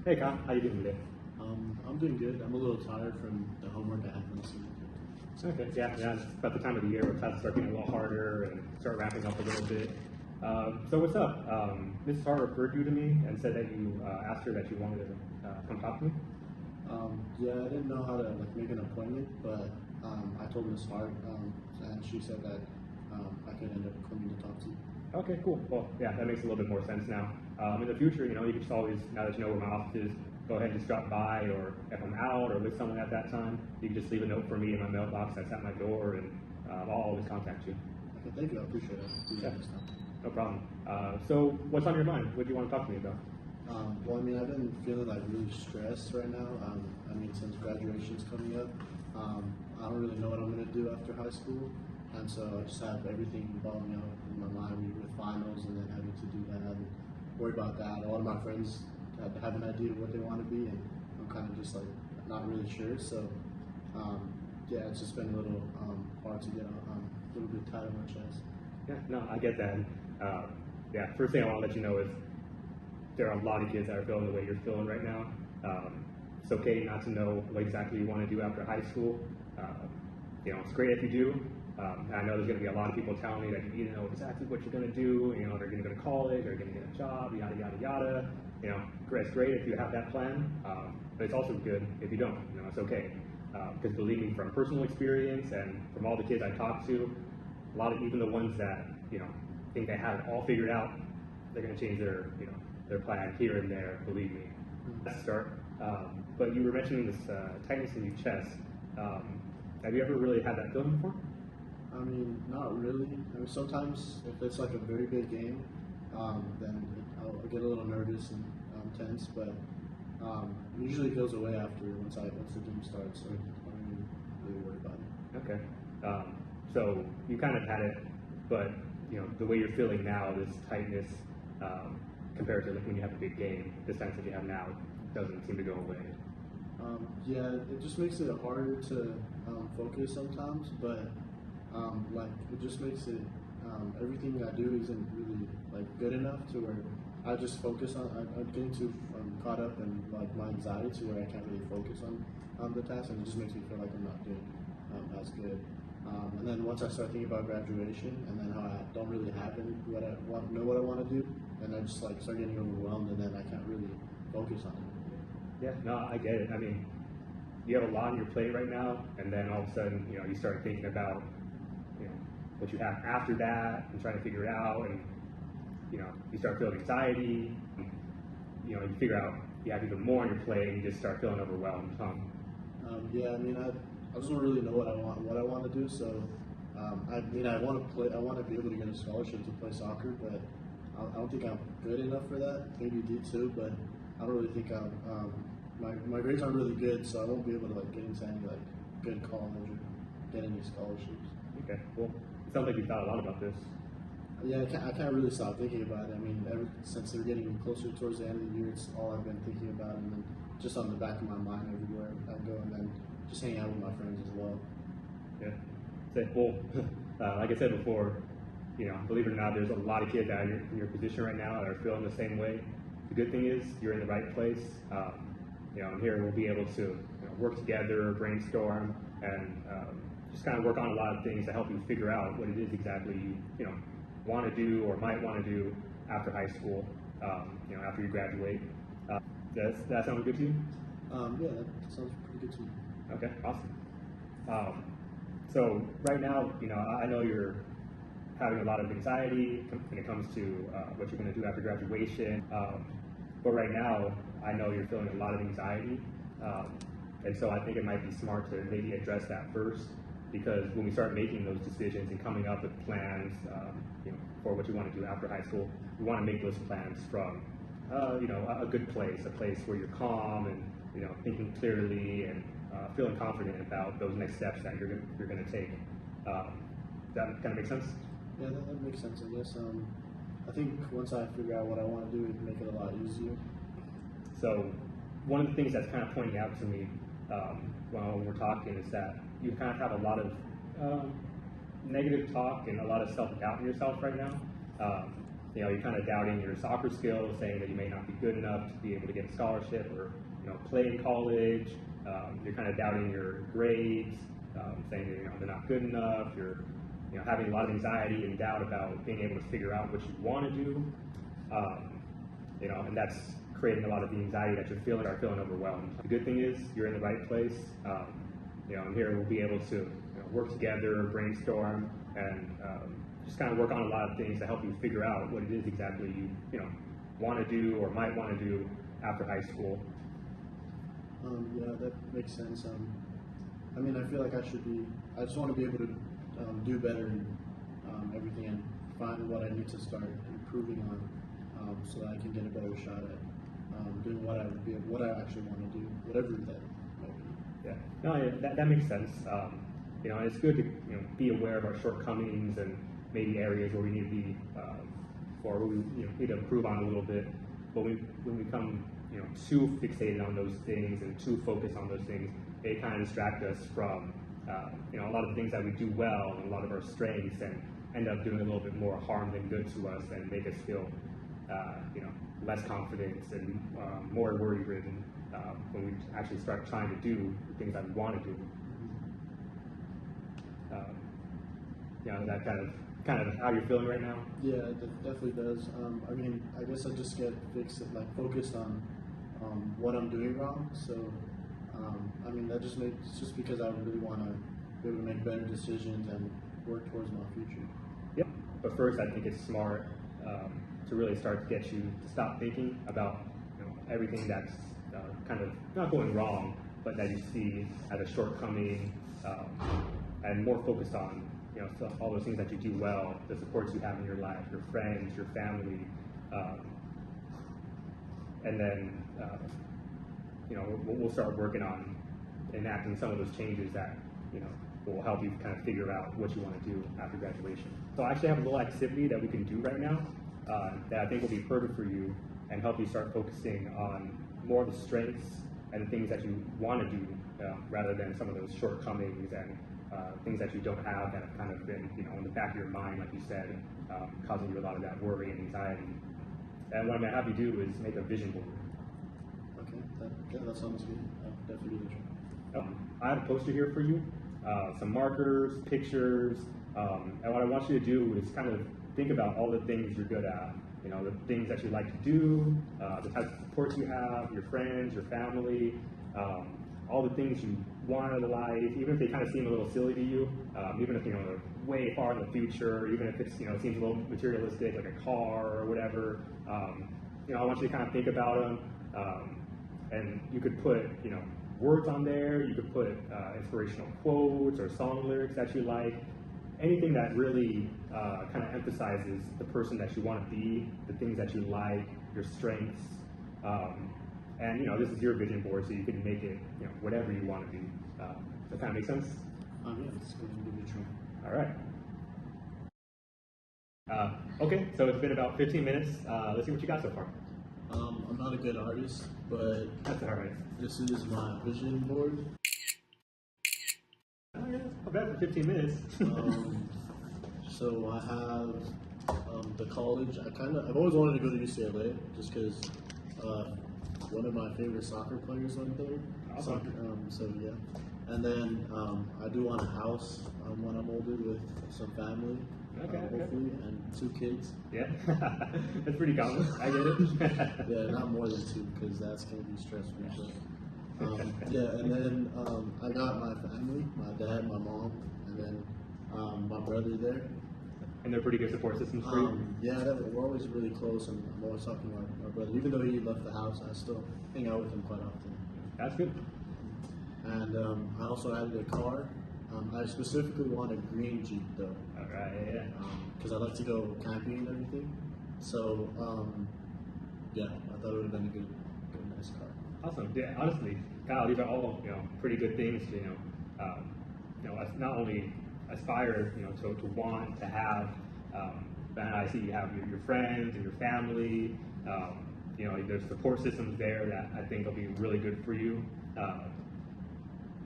Hey Kyle, how you doing today? I'm doing good. I'm a little tired from the homework I had from this week. Okay, yeah, it's about the time of the year where classes start getting a little harder and start wrapping up a little bit. So what's up? Mrs. Hart referred you to me and said that you asked her that you wanted to come talk to me. Yeah, I didn't know how to make an appointment, but I told Miss Hart, and she said that I could end up coming to talk to you. Okay, cool. Well, yeah, that makes a little bit more sense now. In the future, you can just always, now that you know where my office is, go ahead and just drop by, or if I'm out or with someone at that time, you can just leave a note for me in my mailbox that's at my door, and I'll always contact you. Okay, thank you. I appreciate it. Do that this time. No problem. So what's on your mind? What do you want to talk to me about? Well, I mean, I've been feeling really stressed right now. I mean, since graduation's coming up, I don't really know what I'm gonna do after high school, and so I just have everything balling out in my mind with finals, and then having to do that and worry about that. A lot of my friends have an idea of what they want to be, and I'm kind of just not really sure. So, yeah, it's just been a little hard to get a little bit tight on my chest. Yeah, no, I get that. Yeah, first thing I want to let you know is there are a lot of kids that are feeling the way you're feeling right now. It's okay not to know what exactly you want to do after high school. It's great if you do. I know there's going to be a lot of people telling me that you need to know exactly what you're going to do. They're going to go to college, they're going to get a job, yada, yada, yada. It's great if you have that plan, but it's also good if you don't. It's okay. Because believe me, from personal experience and from all the kids I talk to, a lot of even the ones that think they have it all figured out, they're going to change their plan here and there. Believe me. Let's start. But you were mentioning this tightness in your chest. Have you ever really had that feeling before? I mean, not really. I mean, sometimes if it's like a very big game, then I'll get a little nervous and tense, but usually it goes away after once the game starts, so I don't really worry about it. Okay. So you kind of had it, but the way you're feeling now, this tightness, compared to when you have a big game, this sense that you have now doesn't seem to go away. Yeah, it just makes it harder to focus sometimes, but it just makes it everything I do isn't really good enough to where I just focus on. I'm getting too caught up in my anxiety to where I can't really focus on the task, and it just makes me feel like I'm not doing as good. And then once I start thinking about graduation, and then how I don't really have what I want to do, and I just start getting overwhelmed, and then I can't really focus on it. Yeah, no, I get it. I mean, you have a lot on your plate right now, and then all of a sudden, you start thinking about, what you have after that, and trying to figure it out, and you start feeling anxiety. You figure out you have even more on your plate, and you just start feeling overwhelmed. Yeah, I mean, I just don't really know what I want to do. So, I mean, I want to play. I want to be able to get a scholarship to play soccer, but I don't think I'm good enough for that. Maybe D2, but I don't really think I'm. My grades aren't really good, so I won't be able to get into any good college or get any scholarships. Okay, well, it sounds like you thought a lot about this. Yeah, I can't really stop thinking about it. I mean, ever since they're getting closer towards the end of the year, it's all I've been thinking about, and then just on the back of my mind everywhere I go, and then just hanging out with my friends as well. Yeah. Well, like I said before, believe it or not, there's a lot of kids out in your position right now that are feeling the same way. The good thing is you're in the right place. And here we'll be able to work together, brainstorm, and just kind of work on a lot of things to help you figure out what it is exactly you want to do or might want to do after high school. After you graduate. Does that sound good to you? Yeah, that sounds pretty good to me. Okay, awesome. So right now, I know you're having a lot of anxiety when it comes to what you're going to do after graduation. But right now, I know you're feeling a lot of anxiety. And so I think it might be smart to maybe address that first, because when we start making those decisions and coming up with plans, for what you want to do after high school, we want to make those plans from, a good place, a place where you're calm and, thinking clearly and feeling confident about those next steps that you're going to take. That kind of make sense? Yeah, that makes sense, I guess. I think once I figure out what I want to do, it can make it a lot easier. So one of the things that's kind of pointing out to me while we're talking is that you kind of have a lot of negative talk and a lot of self-doubt in yourself right now. you're kind of doubting your soccer skills, saying that you may not be good enough to be able to get a scholarship or, play in college. You're kind of doubting your grades, saying that, they're not good enough. You're, having a lot of anxiety and doubt about being able to figure out what you want to do. And that's creating a lot of the anxiety that you're feeling, or feeling overwhelmed. The good thing is you're in the right place. And here we'll be able to work together, brainstorm, and just kind of work on a lot of things to help you figure out what it is exactly you want to do or might want to do after high school. Yeah, that makes sense. I mean, I feel like I just want to be able to do better in everything and find what I need to start improving on, so that I can get a better shot at doing what I actually want to do, whatever that might be. Yeah, no, yeah, that makes sense. And it's good to be aware of our shortcomings and maybe areas where we need to be, or where we need to improve on a little bit. But when we become too fixated on those things and too focused on those things, they kind of distract us from a lot of the things that we do well and a lot of our strengths, and end up doing a little bit more harm than good to us, and make us feel less confident and more worry-ridden when we actually start trying to do the things that we want to do. That kind of how you're feeling right now. Yeah, it definitely does. I mean, I guess I just get focused on what I'm doing wrong. So, I mean, it's just because I really want to be able to make better decisions and work towards my future. Yep. But first, I think it's smart to really start to get you to stop thinking about everything that's kind of not going wrong, but that you see as a shortcoming, and more focused on so all those things that you do well, the supports you have in your life, your friends, your family, and then we'll start working on enacting some of those changes that will help you kind of figure out what you want to do after graduation. So I actually have a little activity that we can do right now that I think will be perfect for you and help you start focusing on more of the strengths and the things that you want to do, rather than some of those shortcomings and things that you don't have that have kind of been, in the back of your mind, like you said, causing you a lot of that worry and anxiety. And what I'm going to have you do is make a vision board. Okay, that sounds good. I'll definitely do that. I have a poster here for you, some markers, pictures, and what I want you to do is kind of think about all the things you're good at, the things that you like to do, the types of supports you have, your friends, your family, all the things you want out of life, even if they kind of seem a little silly to you, even if they're way far in the future, even if it's seems a little materialistic, like a car or whatever. I want you to kind of think about them, and you could put words on there. You could put inspirational quotes or song lyrics that you like. Anything that really kind of emphasizes the person that you want to be, the things that you like, your strengths. And this is your vision board, so you can make it whatever you want to be. Does that kind of make sense? Yeah, let's go ahead and give it a try. All right. Okay, so it's been about 15 minutes. Let's see what you got so far. I'm not a good artist, but That's all right. this is my vision board. Oh, yeah, not bad for 15 minutes. So I have the college. I've always wanted to go to UCLA just because one of my favorite soccer players went there. Awesome. So yeah, and then I do want a house when I'm older with some family, Okay. hopefully, and 2 kids. Yeah, that's pretty common. I get it. Yeah, not more than 2 because that's gonna be stressful. But, yeah, and then I got my family, my dad, my mom, and then my brother there. And they're pretty good support systems for you. Yeah, we're always really close, and I'm always talking to my brother. Even though he left the house, I still hang out with him quite often. That's good. And I also added a car. I specifically want a green Jeep though. All right, yeah. Because I like to go camping and everything. So yeah, I thought it would have been a good, nice car. Awesome. Yeah, honestly, Kyle, these are all pretty good things to not only aspire to want to have. And I see you have your friends and your family. There's support systems there that I think will be really good for you.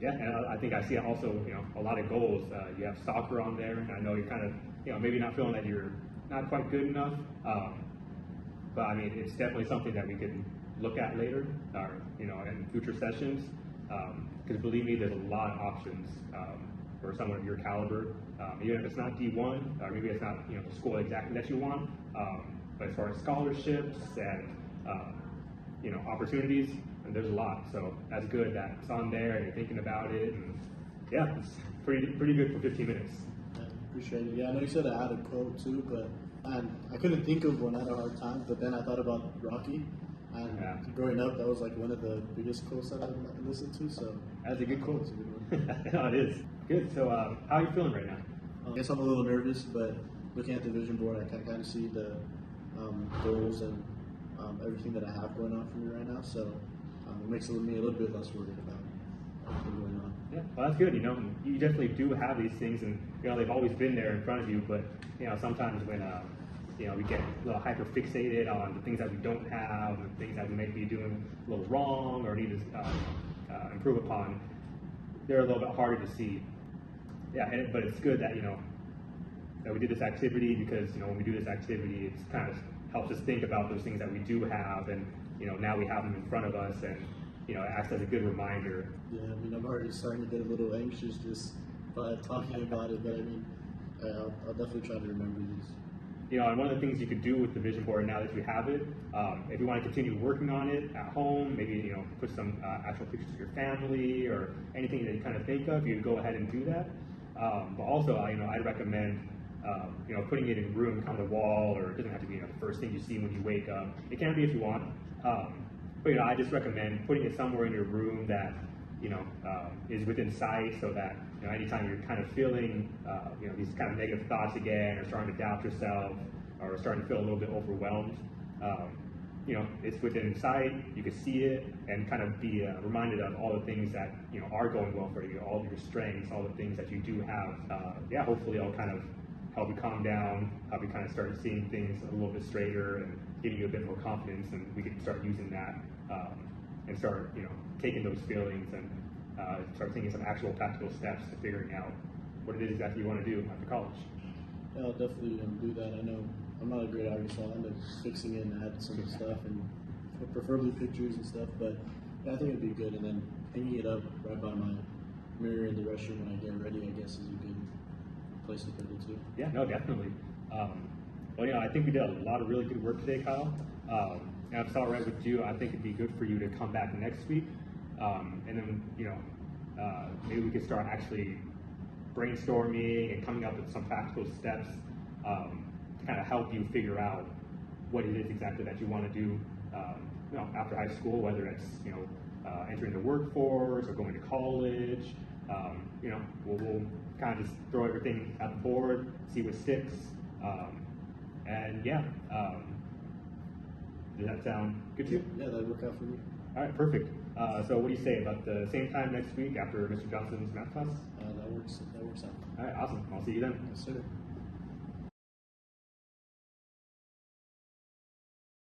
Yeah, and I think I see also a lot of goals. You have soccer on there, and I know you're kind of maybe not feeling that you're not quite good enough. But I mean, it's definitely something that we could look at later, or in future sessions. Because believe me, there's a lot of options for someone of your caliber. Even if it's not D1, or maybe it's not the school exactly that you want. But as far as scholarships and opportunities, and there's a lot. So that's good that it's on there and you're thinking about it. And yeah, it's pretty good for 15 minutes. Yeah, appreciate it. Yeah, I know you said I had a quote too, but I couldn't think of one. I had a hard time, but then I thought about Rocky. And Yeah. growing up, that was like one of the biggest quotes that I listened to. So That's a good quote. it's a good one. No, it is. Good. So how are you feeling right now? I guess I'm a little nervous, but looking at the vision board, I can kind of see the goals and everything that I have going on for me right now. So it makes me a little bit less worried about everything going on. Yeah, well, that's good. You definitely do have these things, and they've always been there in front of you. But sometimes when we get a little hyper fixated on the things that we don't have, the things that we may be doing a little wrong or need to improve upon, they're a little bit harder to see. Yeah, but it's good that that we did this activity, because when we do this activity, it's kind of helps us think about those things that we do have, and now we have them in front of us, and it acts as a good reminder. Yeah, I mean, I'm already starting to get a little anxious just by talking about it, but I mean, I'll definitely try to remember these. And one of the things you could do with the vision board now that you have it, if you want to continue working on it at home, maybe put some actual pictures of your family or anything that you kind of think of, you go ahead and do that. But also, I'd recommend putting it in a room, kind of the wall, or it doesn't have to be the first thing you see when you wake up. It can be if you want, but I just recommend putting it somewhere in your room that is within sight, so that anytime you're kind of feeling these kind of negative thoughts again, or starting to doubt yourself, or starting to feel a little bit overwhelmed, it's within sight. You can see it and kind of be reminded of all the things that are going well for you, all of your strengths, all the things that you do have. Hopefully it'll kind of help you calm down, help you kind of start seeing things a little bit straighter, and giving you a bit more confidence, and we can start using that and start taking those feelings and start taking some actual practical steps to figuring out what it is exactly you want to do after college. Yeah, I'll definitely do that. I know I'm not a great artist, so I'll end up fixing it and add some stuff, and preferably pictures and stuff, but yeah, I think it'd be good. And then hanging it up right by my mirror in the restroom when I get ready, I guess, is a good place to put it too. Yeah, no, definitely. Well, I think we did a lot of really good work today, Kyle. And if it's all right with you, I think it'd be good for you to come back next week, and then maybe we could start actually brainstorming and coming up with some practical steps to kind of help you figure out what it is exactly that you want to do after high school, whether it's entering the workforce or going to college. We'll kind of just throw everything at the board, see what sticks, and yeah. Does that sound good to you? Yeah, that'd work out for me. All right, perfect. So what do you say about the same time next week after Mr. Johnson's math class? That works out. All right, awesome. I'll see you then. Yes, sir.